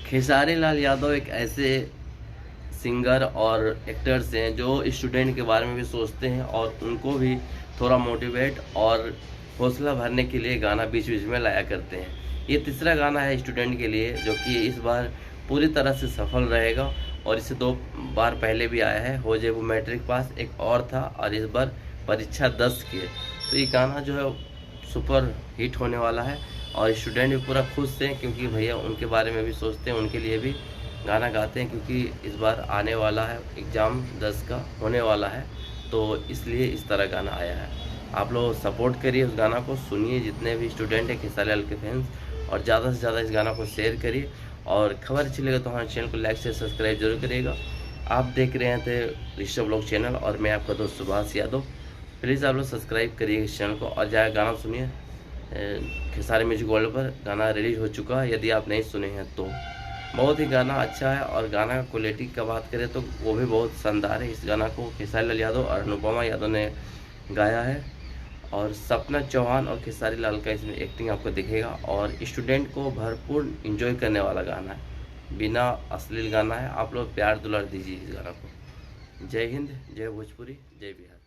खेसारी लाल यादव एक ऐसे सिंगर और एक्टर्स हैं जो स्टूडेंट के बारे में भी सोचते हैं और उनको भी थोड़ा मोटिवेट और हौसला भरने के लिए गाना बीच बीच में लाया करते हैं। ये तीसरा गाना है स्टूडेंट के लिए जो कि इस बार पूरी तरह से सफल रहेगा और इससे 2 बार पहले भी आया है। हो जाए वो मैट्रिक पास एक और था और इस बार परीक्षा 10 की है। तो ये गाना जो है सुपर हिट होने वाला है और स्टूडेंट भी पूरा खुश हैं क्योंकि भैया उनके बारे में भी सोचते हैं, उनके लिए भी गाना गाते हैं क्योंकि इस बार आने वाला है एग्ज़ाम 10 का होने वाला है, तो इसलिए इस तरह गाना आया है। आप लोग सपोर्ट करिए, उस गाना को सुनिए, जितने भी स्टूडेंट हैं खेसारी लाल के फैंस, और ज़्यादा से ज़्यादा इस गाना को शेयर करिए। और खबर अच्छी लगे तो हमारे चैनल को लाइक से सब्सक्राइब जरूर करिएगा। आप देख रहे थे ऋषभ व्लॉग चैनल और मैं आपका दोस्त सुभाष यादव। प्लीज़ आप लोग सब्सक्राइब करिए इस चैनल को और जाए गाना सुनिए। खेसारी म्यूजिक वर्ल्ड पर गाना रिलीज हो चुका है, यदि आप नहीं सुने हैं तो। बहुत ही गाना अच्छा है और गाना का क्वालिटी का बात करें तो वो भी बहुत शानदार है। इस गाना को खेसारी लाल यादव और अनुपमा यादव ने गाया है और सपना चौहान और खेसारी लाल का इसमें एक्टिंग आपको दिखेगा और स्टूडेंट को भरपूर इंजॉय करने वाला गाना है, बिना अश्लील गाना है। आप लोग प्यार दुलार दीजिए इस गाना को। जय हिंद, जय भोजपुरी, जय बिहार।